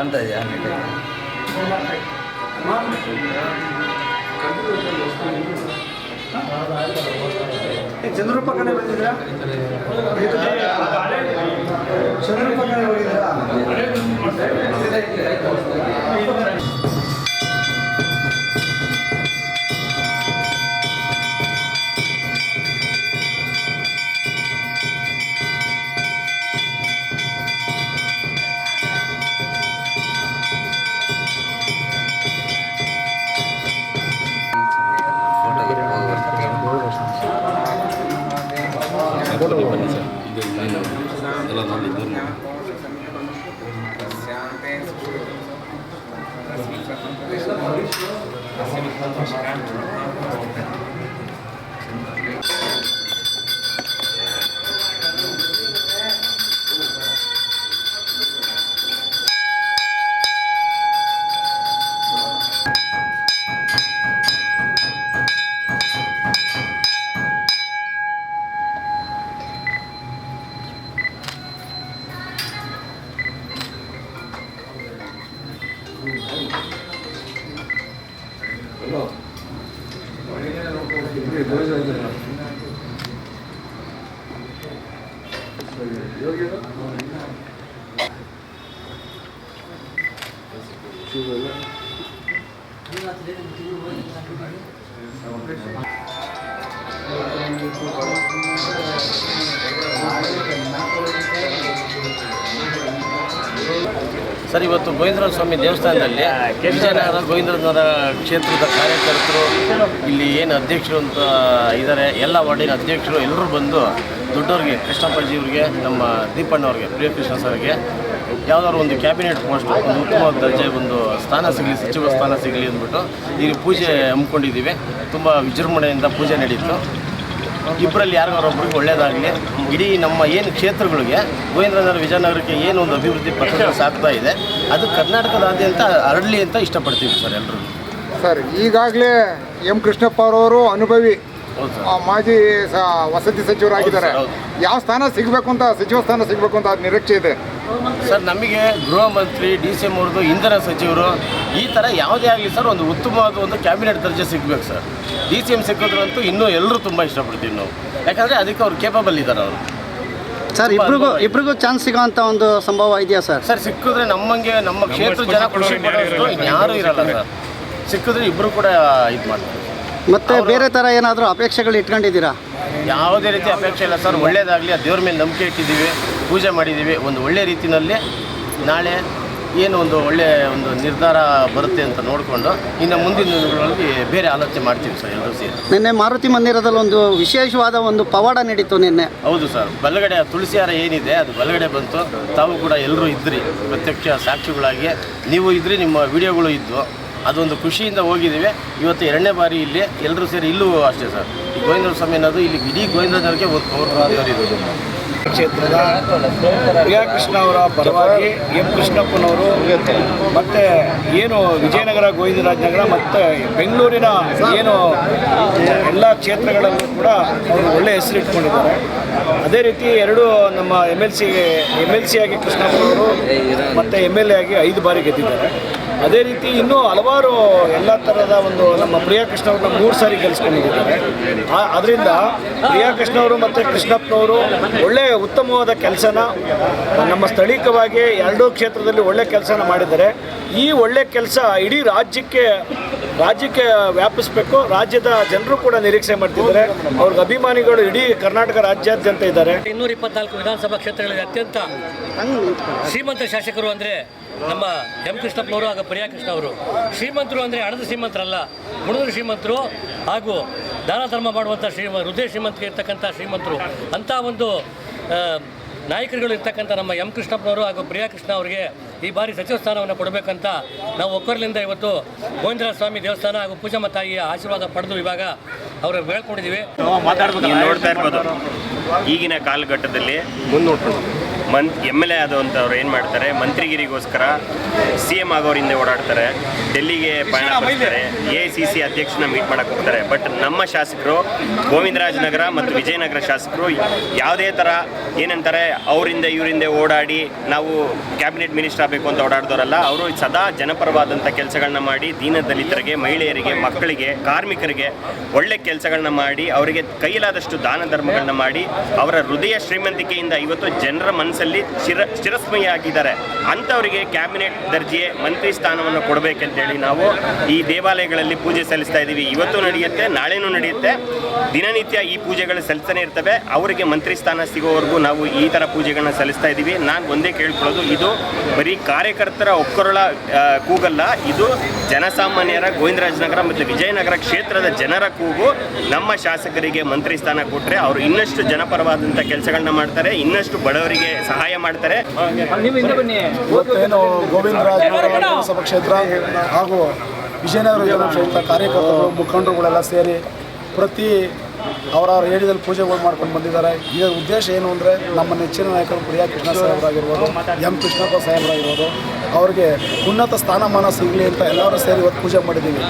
ಅಂತ ಚಂದ್ರಪ್ಪ ಕಡೆ ಬಂದಿದ್ದೀರಾ? ಚಂದ್ರಪ್ಪ ಕಡೆ ಹೋಗಿದ್ದೀರಾ? ಬನ್ನಿ ಸರ್, ಇದು ಎಲ್ಲ ನೋಡಿದ್ದು ಸರ್, ಇವತ್ತು ಗೋವಿಂದರಾಜ ಸ್ವಾಮಿ ದೇವಸ್ಥಾನದಲ್ಲಿ ವಿಜಯನಗರ ಗೋವಿಂದರಾಜನಗರ ಕ್ಷೇತ್ರದ ಕಾರ್ಯಕರ್ತರು, ಇಲ್ಲಿ ಏನು ಅಧ್ಯಕ್ಷರು ಅಂತ ಇದ್ದಾರೆ, ಎಲ್ಲ ವಾರ್ಡಿನ ಅಧ್ಯಕ್ಷರು ಎಲ್ಲರೂ ಬಂದು ದೊಡ್ಡವ್ರಿಗೆ, ಕೃಷ್ಣಪ್ಪಾಜಿಯವ್ರಿಗೆ, ನಮ್ಮ ದೀಪಣ್ಣವ್ರಿಗೆ, ಪ್ರಿಯಕೃಷ್ಣ ಸರ್ಗೆ ಯಾವುದಾದ್ರು ಒಂದು ಕ್ಯಾಬಿನೆಟ್ ಪೋಸ್ಟ್, ಒಂದು ಉತ್ತಮವಾದ ದರ್ಜೆ ಒಂದು ಸ್ಥಾನ ಸಿಗಲಿ, ಸಚಿವ ಸ್ಥಾನ ಸಿಗಲಿ ಅಂದ್ಬಿಟ್ಟು ಈಗ ಪೂಜೆ ಹಮ್ಮಿಕೊಂಡಿದ್ದೀವಿ. ತುಂಬ ವಿಜೃಂಭಣೆಯಿಂದ ಪೂಜೆ ನಡೀತು. ಇಬ್ಬರಲ್ಲಿ ಯಾರಿಗಾರೊಬ್ಬರಿಗೆ ಒಳ್ಳೆಯದಾಗಲಿ. ಇಡೀ ನಮ್ಮ ಏನು ಕ್ಷೇತ್ರಗಳಿಗೆ ಗೋವಿಂದರಾಜನಗರ ವಿಜಯನಗರಕ್ಕೆ ಏನು ಒಂದು ಅಭಿವೃದ್ಧಿ ಪಥ ಸಾಗ್ತಾ ಇದೆ, ಅದು ಕರ್ನಾಟಕದಾದ್ಯಂತ ಹರಡಲಿ ಅಂತ ಇಷ್ಟಪಡ್ತೀವಿ ಸರ್ ಎಲ್ಲರೂ. ಸರ್, ಈಗಾಗಲೇ ಎಂ ಕೃಷ್ಣಪ್ಪ ಅವರವರು ಅನುಭವಿ ಮಾಜಿ ವಸತಿ ಸಚಿವರಾಗಿದ್ದಾರೆ. ಯಾವ ಸ್ಥಾನ ಸಿಗಬೇಕು ಅಂತ, ಸಚಿವ ಸ್ಥಾನ ಸಿಗಬೇಕು ಅಂತ ನಿರೀಕ್ಷೆ ಇದೆ ಸರ್? ನಮಗೆ ಗೃಹ ಮಂತ್ರಿ, DCM ಅವ್ರದ್ದು, ಇಂಧನ ಸಚಿವರು, ಈ ಥರ ಯಾವುದೇ ಆಗಲಿ ಸರ್, ಒಂದು ಉತ್ತಮವಾದ ಒಂದು ಕ್ಯಾಬಿನೆಟ್ ದರ್ಜೆ ಸಿಗಬೇಕು ಸರ್. DCM ಸಿಕ್ಕಿದ್ರಂತೂ ಇನ್ನೂ ಎಲ್ಲರೂ ತುಂಬ ಇಷ್ಟಪಡ್ತೀವಿ ನಾವು, ಯಾಕಂದರೆ ಅದಕ್ಕೆ ಅವ್ರು ಕೇಪಬಲ್ ಇದ್ದಾರೆ ಅವರು. ಸರ್, ಇಬ್ರಿಗೂ ಚಾನ್ಸ್ ಸಿಗೋಂಥ ಒಂದು ಸಂಭವ ಇದೆಯಾ ಸರ್? ಸರ್, ಸಿಕ್ಕಿದ್ರೆ ನಮ್ಮಂಗೆ ನಮ್ಮ ಕ್ಷೇತ್ರ ಜನ ಖುಷಿ ಪಡೋಷ್ಟು ಯಾರೂ ಇರಲ್ಲ ಸರ್. ಸಿಕ್ಕಿದ್ರೆ ಇಬ್ಬರು ಕೂಡ ಇದು ಮಾಡ್ತಾರೆ. ಮತ್ತೆ ಬೇರೆ ಥರ ಏನಾದರೂ ಅಪೇಕ್ಷೆಗಳು ಇಟ್ಕೊಂಡಿದ್ದೀರಾ? ಯಾವುದೇ ರೀತಿ ಅಪೇಕ್ಷೆ ಇಲ್ಲ ಸರ್. ಒಳ್ಳೇದಾಗಲಿ, ಆ ದೇವ್ರ ಮೇಲೆ ನಂಬಿಕೆ ಇಟ್ಟಿದ್ದೀವಿ, ಪೂಜೆ ಮಾಡಿದ್ದೀವಿ. ಒಂದು ಒಳ್ಳೆ ರೀತಿಯಲ್ಲಿ ನಾಳೆ ಏನು ಒಂದು ಒಳ್ಳೆಯ ಒಂದು ನಿರ್ಧಾರ ಬರುತ್ತೆ ಅಂತ ನೋಡಿಕೊಂಡು ಇನ್ನು ಮುಂದಿನ ದಿನಗಳಲ್ಲಿ ಬೇರೆ ಆಲೋಚನೆ ಮಾಡ್ತೀವಿ ಸರ್ ಎಲ್ಲರೂ ಸೇರಿ. ನಿನ್ನೆ ಮಾರುತಿ ಮಂದಿರದಲ್ಲಿ ಒಂದು ವಿಶೇಷವಾದ ಒಂದು ಪವಾಡ ನಡೀತು ನಿನ್ನೆ. ಹೌದು ಸರ್, ಬಲಗಡೆ ತುಳಸಿ ಹಾರ ಏನಿದೆ ಅದು ಬಲಗಡೆ ಬಂತು. ತಾವು ಕೂಡ ಎಲ್ಲರೂ ಇದ್ರಿ, ಪ್ರತ್ಯಕ್ಷ ಸಾಕ್ಷಿಗಳಾಗಿ ನೀವು ಇದ್ರಿ, ನಿಮ್ಮ ವಿಡಿಯೋಗಳು ಇದ್ವು. ಅದೊಂದು ಖುಷಿಯಿಂದ ಹೋಗಿದ್ದೀವಿ. ಇವತ್ತು 2ನೇ ಬಾರಿ ಇಲ್ಲಿ ಎಲ್ಲರೂ ಸೇರಿ, ಇಲ್ಲೂ ಅಷ್ಟೇ ಸರ್. ಈ ಗೋವಿಂದರಾಜ ಸ್ವಾಮಿ ಅನ್ನೋದು ಇಲ್ಲಿ ಇಡೀ ಗೋವಿಂದರಾಜನಗರಕ್ಕೆ ಇರೋದು. ಕ್ಷೇತ್ರದ ಪ್ರಿಯಕೃಷ್ಣ ಅವರ ಪರವಾಗಿ ಎಂ ಕೃಷ್ಣಪ್ಪನವರು ಮತ್ತು ಏನು ವಿಜಯನಗರ, ಗೋವಿಂದರಾಜನಗರ ಮತ್ತು ಬೆಂಗಳೂರಿನ ಏನು ಎಲ್ಲ ಕ್ಷೇತ್ರಗಳಲ್ಲೂ ಕೂಡ ಅವರು ಒಳ್ಳೆಯ ಹೆಸರಿಟ್ಕೊಂಡಿದ್ದಾರೆ. ಅದೇ ರೀತಿ ಎರಡು ನಮ್ಮ MLC ಆಗಿ ಕೃಷ್ಣಪ್ಪನವರು ಮತ್ತು MLA ಆಗಿ 5 ಬಾರಿ ಗೆದ್ದಿದ್ದಾರೆ. ಅದೇ ರೀತಿ ಇನ್ನೂ ಹಲವಾರು ಎಲ್ಲ ಥರದ ಒಂದು ನಮ್ಮ ಪ್ರಿಯಕೃಷ್ಣವ್ರನ್ನ 3 ಸಾರಿ ಗೆಲ್ಲಿಸ್ಕೊಂಡಿದ್ದಾರೆ. ಅದರಿಂದ ಪ್ರಿಯಕೃಷ್ಣವರು ಮತ್ತು ಕೃಷ್ಣಪ್ಪನವರು ಒಳ್ಳೆಯ ಉತ್ತಮವಾದ ಕೆಲಸನ ನಮ್ಮ ಸ್ಥಳೀಯವಾಗಿ 2 ಕ್ಷೇತ್ರದಲ್ಲಿ ಒಳ್ಳೆ ಕೆಲಸನ ಮಾಡಿದ್ದಾರೆ. ಈ ಒಳ್ಳೆ ಕೆಲಸ ಇಡೀ ರಾಜ್ಯಕ್ಕೆ ವ್ಯಾಪಿಸಬೇಕು. ರಾಜ್ಯದ ಜನರು ಕೂಡ ನಿರೀಕ್ಷೆ ಮಾಡ್ತಿದ್ದಾರೆ. ಅವ್ರಿಗೆ ಅಭಿಮಾನಿಗಳು ಇಡೀ ಕರ್ನಾಟಕ ರಾಜ್ಯಾದ್ಯಂತ ಇದ್ದಾರೆ. 224 ವಿಧಾನಸಭಾ ಕ್ಷೇತ್ರಗಳಲ್ಲಿ ಅತ್ಯಂತ ಶ್ರೀಮಂತ ಶಾಸಕರು ಅಂದರೆ ನಮ್ಮ ಎಂ ಕೃಷ್ಣಪ್ಪನವರು ಹಾಗೂ ಪ್ರಿಯಕೃಷ್ಣ ಅವರು. ಶ್ರೀಮಂತರು ಅಂದರೆ ಹಣದ ಶ್ರೀಮಂತರಲ್ಲ, ಗುಣದ ಶ್ರೀಮಂತರು ಹಾಗೂ ದಾನ ಧರ್ಮ ಮಾಡುವಂಥ ಹೃದಯ ಶ್ರೀಮಂತಿಗೆ ಇರ್ತಕ್ಕಂಥ ಶ್ರೀಮಂತರು. ಅಂಥ ಒಂದು ನಾಯಕರುಗಳು ಇರ್ತಕ್ಕಂಥ ನಮ್ಮ ಎಂ ಕೃಷ್ಣಪ್ಪನವರು ಹಾಗೂ ಪ್ರಿಯಕೃಷ್ಣ ಅವರಿಗೆ ಈ ಬಾರಿ ಸಚಿವ ಸ್ಥಾನವನ್ನು ಕೊಡಬೇಕಂತ ನಾವು ಒಕ್ಕರ್ಲಿಂದ ಇವತ್ತು ಗೋವಿಂದರಾಜ ಸ್ವಾಮಿ ದೇವಸ್ಥಾನ ಹಾಗೂ ಪೂಜಮ್ಮ ತಾಯಿಯ ಆಶೀರ್ವಾದ ಪಡೆದು ಇವಾಗ ಅವ್ರಿಗೆ ಬೇಳ್ಕೊಂಡಿದ್ದೀವಿ. ನೋಡ್ತಾ ಇರ್ಬೋದು, ಈಗಿನ ಕಾಲಘಟ್ಟದಲ್ಲಿ MLA ಆದಂಥವ್ರು ಏನು ಮಾಡ್ತಾರೆ, ಮಂತ್ರಿಗಿರಿಗೋಸ್ಕರ CM ಆಗೋರು ಹಿಂದೆ ಓಡಾಡ್ತಾರೆ, ಡೆಲ್ಲಿಗೆ ಪಯಣ ಮಾಡ್ತಾರೆ, AICC ಅಧ್ಯಕ್ಷನ ಮೀಟ್ ಮಾಡಕ್ಕೆ ಹೋಗ್ತಾರೆ. ಬಟ್ ನಮ್ಮ ಶಾಸಕರು ಗೋವಿಂದರಾಜನಗರ ಮತ್ತು ವಿಜಯನಗರ ಶಾಸಕರು ಯಾವುದೇ ಥರ ಏನಂತಾರೆ ಅವರಿಂದ ಇವರಿಂದ ಓಡಾಡಿ ನಾವು ಕ್ಯಾಬಿನೆಟ್ ಮಿನಿಸ್ಟರ್ ಆಗಬೇಕು ಅಂತ ಓಡಾಡ್ದವರಲ್ಲ. ಅವರು ಸದಾ ಜನಪರವಾದಂಥ ಕೆಲಸಗಳನ್ನ ಮಾಡಿ ದೀನದಲಿತರಿಗೆ, ಮಹಿಳೆಯರಿಗೆ, ಮಕ್ಕಳಿಗೆ, ಕಾರ್ಮಿಕರಿಗೆ ಒಳ್ಳೆ ಕೆಲಸಗಳನ್ನ ಮಾಡಿ ಅವರಿಗೆ ಕೈಲಾದಷ್ಟು ದಾನ ಧರ್ಮಗಳನ್ನ ಮಾಡಿ ಅವರ ಹೃದಯ ಶ್ರೀಮಂತಿಕೆಯಿಂದ ಇವತ್ತು ಜನರ ಮನಸ್ಸಲ್ಲಿ ಚಿರಸ್ಮಯಿಯಾಗಿದ್ದಾರೆ. ಅಂಥವರಿಗೆ ಕ್ಯಾಬಿನೆಟ್ ದರ್ಜೆ ಮಂತ್ರಿ ಸ್ಥಾನವನ್ನು ಕೊಡಬೇಕಂತೇಳಿ ನಾವು ಈ ದೇವಾಲಯಗಳಲ್ಲಿ ಪೂಜೆ ಸಲ್ಲಿಸ್ತಾ ಇದ್ದೀವಿ. ಇವತ್ತು ನಡೆಯುತ್ತೆ, ನಾಳೆನೂ ನಡೆಯುತ್ತೆ, ದಿನನಿತ್ಯ ಈ ಪೂಜೆಗಳು ಸಲ್ಲಿಸ್ತಾನೆ ಇರ್ತವೆ. ಅವರಿಗೆ ಮಂತ್ರಿ ಸ್ಥಾನ ಸಿಗೋವರೆಗೂ ನಾವು ಈ ಥರ ಪೂಜೆಗಳನ್ನ ಸಲ್ಲಿಸ್ತಾ ಇದ್ದೀವಿ. ನಾನು ಒಂದೇ ಕೇಳ್ಕೊಳ್ಳೋದು, ಇದು ಬರೀ ಕಾರ್ಯಕರ್ತರ ಒಕ್ಕರುಳ ಕೂಗಲ್ಲ, ಇದು ಜನಸಾಮಾನ್ಯರ ಗೋವಿಂದರಾಜನಗರ ಮತ್ತು ವಿಜಯನಗರ ಕ್ಷೇತ್ರದ ಜನರ ಕೂಗು. ನಮ್ಮ ಶಾಸಕರಿಗೆ ಮಂತ್ರಿ ಸ್ಥಾನ ಕೊಟ್ಟರೆ ಅವರು ಇನ್ನಷ್ಟು ಜನಪರವಾದಂಥ ಕೆಲಸಗಳನ್ನ ಮಾಡ್ತಾರೆ, ಇನ್ನಷ್ಟು ಬಡವರಿಗೆ ಸಹಾಯ ಮಾಡ್ತಾರೆ. ಇವತ್ತೇನು ಗೋವಿಂದರಾಜನಗರ ವಿಧಾನಸಭಾ ಕ್ಷೇತ್ರ ಹಾಗೂ ವಿಜಯನಗರ ವಿಧಾನಸಭಾ ಕ್ಷೇತ್ರ ಕಾರ್ಯಕರ್ತರು, ಮುಖಂಡರುಗಳೆಲ್ಲ ಸೇರಿ ಪ್ರತಿ ಅವರವ್ರ ಏರಿಯಾದಲ್ಲಿ ಪೂಜೆಗಳು ಮಾಡ್ಕೊಂಡು ಬಂದಿದ್ದಾರೆ. ಇದರ ಉದ್ದೇಶ ಏನು ಅಂದರೆ, ನಮ್ಮ ನೆಚ್ಚಿನ ನಾಯಕರು ಪ್ರಿಯಾ ಕೃಷ್ಣ ಸಾಹೇಬರಾಗಿರ್ಬೋದು, ಎಂ ಕೃಷ್ಣಪ್ಪ ಸಾಹೇಬರಾಗಿರ್ಬೋದು, ಅವ್ರಿಗೆ ಉನ್ನತ ಸ್ಥಾನಮಾನ ಸಿಗಲಿ ಅಂತ ಎಲ್ಲರೂ ಸೇರಿ ಇವತ್ತು ಪೂಜೆ ಮಾಡಿದ್ದೀವಿ.